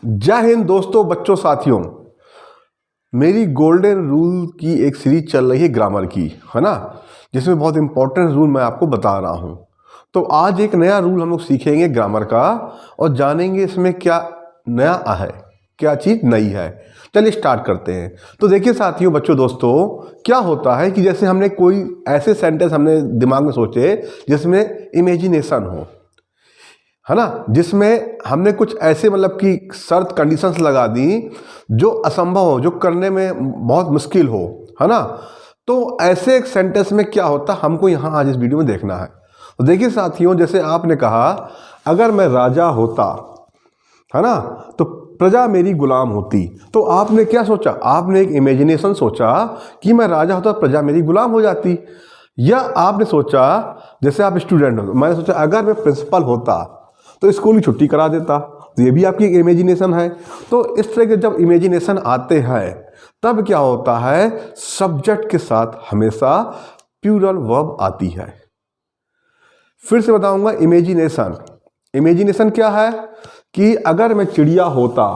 जय हिंद दोस्तों, बच्चों, साथियों। मेरी गोल्डन रूल की एक सीरीज चल रही है ग्रामर की, है ना, जिसमें बहुत इंपॉर्टेंट रूल मैं आपको बता रहा हूँ। तो आज एक नया रूल हम लोग सीखेंगे ग्रामर का और जानेंगे इसमें क्या नया है, क्या चीज़ नई है। चलिए स्टार्ट करते हैं। तो देखिए साथियों, बच्चों, दोस्तों, क्या होता है कि जैसे हमने कोई ऐसे सेंटेंस हमने दिमाग में सोचे जिसमें इमेजिनेशन हो, है ना, जिसमें हमने कुछ ऐसे मतलब कि शर्त कंडीशंस लगा दी जो असंभव हो, जो करने में बहुत मुश्किल हो, है ना। तो ऐसे एक सेंटेंस में क्या होता है हमको यहाँ आज इस वीडियो में देखना है। तो देखिए साथियों, जैसे आपने कहा अगर मैं राजा होता, है ना, तो प्रजा मेरी गुलाम होती। तो आपने क्या सोचा? आपने एक इमेजिनेशन सोचा कि मैं राजा होता प्रजा मेरी गुलाम हो जाती। या आपने सोचा, जैसे आप स्टूडेंट हो, मैंने सोचा अगर मैं प्रिंसिपल होता तो स्कूल की छुट्टी करा देता। तो ये भी आपकी एक इमेजिनेशन है। तो इस तरह के जब इमेजिनेशन आते हैं तब क्या होता है, सब्जेक्ट के साथ हमेशा प्लूरल वर्ब आती है। फिर से बताऊंगा, इमेजिनेशन। इमेजिनेशन क्या है कि अगर मैं चिड़िया होता,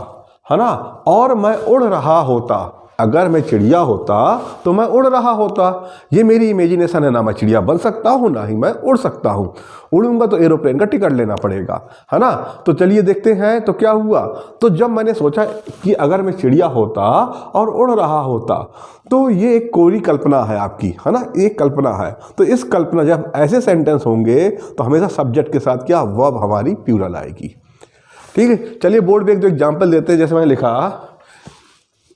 है ना, और मैं उड़ रहा होता। अगर मैं चिड़िया होता तो मैं उड़ रहा होता। ये मेरी इमेजिनेशन है। ना मैं चिड़िया बन सकता हूँ, ना ही मैं उड़ सकता हूँ। उड़ूंगा तो एरोप्लेन का टिकट लेना पड़ेगा, है ना। तो चलिए देखते हैं तो क्या हुआ। तो जब मैंने सोचा कि अगर मैं चिड़िया होता और उड़ रहा होता, तो ये एक कोरी कल्पना है आपकी, है ना, एक कल्पना है। तो इस कल्पना, जब ऐसे सेंटेंस होंगे तो हमेशा सब्जेक्ट के साथ क्या, वर्ब हमारी प्लूरल आएगी। ठीक है, चलिए बोर्ड पे एक दो एग्जाम्पल देते हैं। जैसे मैंने लिखा,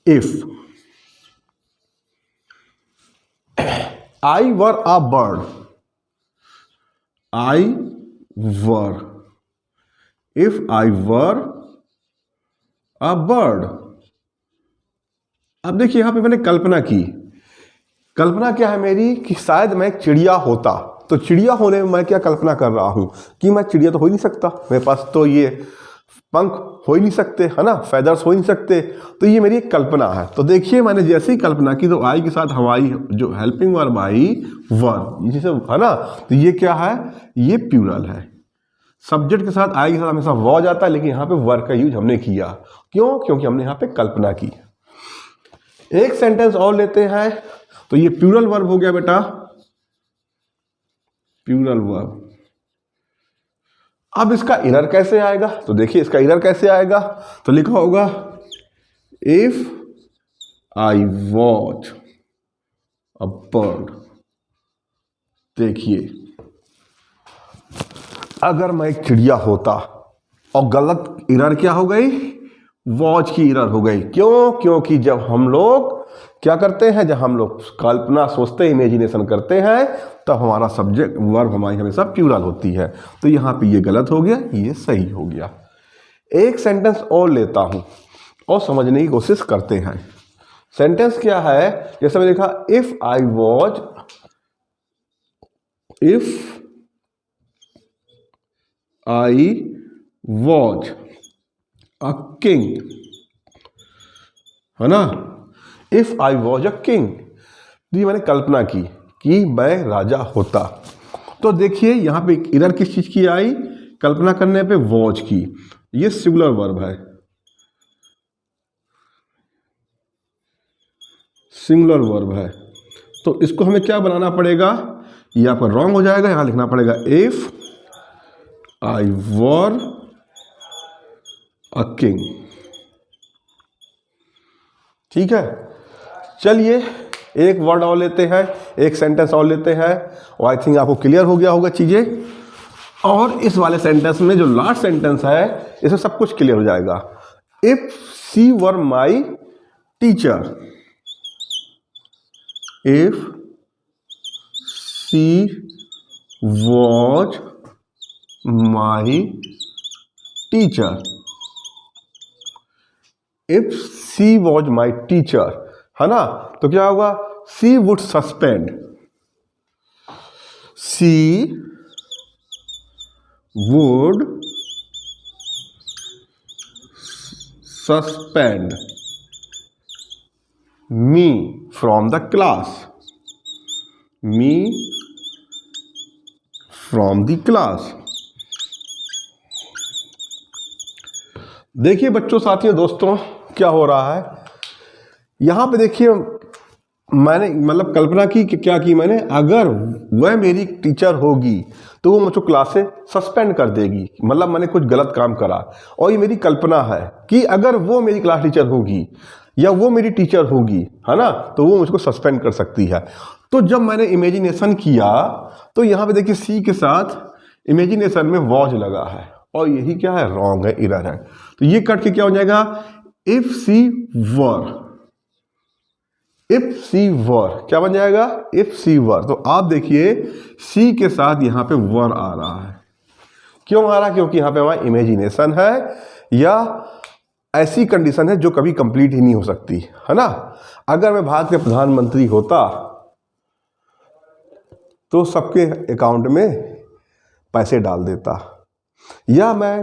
if I were a bird, I were, if I were a bird. अब देखिए यहां पे मैंने कल्पना की। कल्पना क्या है मेरी कि शायद मैं एक चिड़िया होता। तो चिड़िया होने में मैं क्या कल्पना कर रहा हूं कि मैं चिड़िया तो हो ही नहीं सकता, मेरे पास तो ये पंख हो ही नहीं सकते, है ना, फेदर्स हो ही नहीं सकते। तो ये मेरी एक कल्पना है। तो देखिए मैंने जैसे ही कल्पना की तो आई के साथ हमारी जो हेल्पिंग वर्ब आई, वर, जैसे, है ना। तो ये क्या है, ये प्लूरल है। सब्जेक्ट के साथ आई के साथ हमेशा वॉज आता है, लेकिन यहाँ पे वर्ब का यूज हमने किया। क्यों? क्योंकि हमने यहाँ पे कल्पना की। एक सेंटेंस और लेते हैं। तो ये प्लूरल वर्ब हो गया बेटा, प्लूरल वर्ब। अब इसका इरर कैसे आएगा? तो देखिए इसका इरर कैसे आएगा। तो लिखा होगा, if I watch a bird. देखिए अगर मैं एक चिड़िया होता, और गलत इरर क्या हो गई, वॉच की इरर हो गई। क्यों? क्योंकि जब हम लोग क्या करते हैं, जब हम लोग कल्पना सोचते हैं, इमेजिनेशन करते हैं, तब हमारा सब्जेक्ट वर्ब हमारी हमेशा प्लूरल होती है। तो यहां पे ये गलत हो गया, ये सही हो गया। एक सेंटेंस और लेता हूं और समझने की कोशिश करते हैं। सेंटेंस क्या है, जैसे मैंने लिखा, if I watch, if I watch a king, है ना, if I was a king. ये मैंने कल्पना की कि मैं राजा होता। तो देखिए यहां पे इधर किस चीज की आई, कल्पना करने पे वॉज की। ये सिंगुलर वर्ब है, सिंगुलर वर्ब है। तो इसको हमें क्या बनाना पड़ेगा, ये आपका रॉन्ग हो जाएगा। यहां लिखना पड़ेगा, if I were a king. ठीक है, चलिए एक वर्ड और लेते हैं, एक सेंटेंस और लेते हैं, और आई थिंक आपको क्लियर हो गया होगा चीजें। और इस वाले सेंटेंस में जो लास्ट सेंटेंस है, इसमें सब कुछ क्लियर हो जाएगा। If she were my teacher, if she was my teacher, if she was my teacher, है ना। तो क्या होगा, she would suspend, she would suspend me from the class, me from the class। देखिए बच्चों, साथियों, दोस्तों, क्या हो रहा है यहाँ पे। देखिए मैंने मतलब कल्पना की कि क्या की मैंने, अगर वह मेरी टीचर होगी तो वो मुझको क्लास से सस्पेंड कर देगी, मतलब मैंने कुछ गलत काम करा। और ये मेरी कल्पना है कि अगर वो मेरी क्लास टीचर होगी या वो मेरी टीचर होगी, है ना, तो वो मुझको सस्पेंड कर सकती है। तो जब मैंने इमेजिनेशन किया तो यहाँ पे देखिए सी के साथ इमेजिनेशन में वॉज लगा है, और यही क्या है, रॉन्ग है, इरर है। तो ये कट के क्या हो जाएगा, इफ सी वर, इफ सी वर क्या बन जाएगा, इफ सी वर। तो आप देखिए सी के साथ यहां पे वर आ रहा है। क्यों आ रहा है, क्योंकि यहां पे हमारा इमेजिनेशन है या ऐसी कंडीशन है जो कभी कंप्लीट ही नहीं हो सकती, है ना। अगर मैं भारत के प्रधानमंत्री होता तो सबके अकाउंट में पैसे डाल देता, या मैं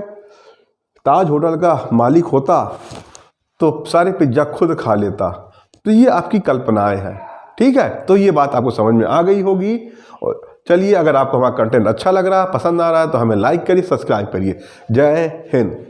ताज होटल का मालिक होता तो सारे पिज्जा खुद खा लेता। तो ये आपकी कल्पनाएं हैं, ठीक है। तो ये बात आपको समझ में आ गई होगी। और चलिए, अगर आपको हमारा कंटेंट अच्छा लग रहा है, पसंद आ रहा है, तो हमें लाइक करिए, सब्सक्राइब करिए। जय हिंद।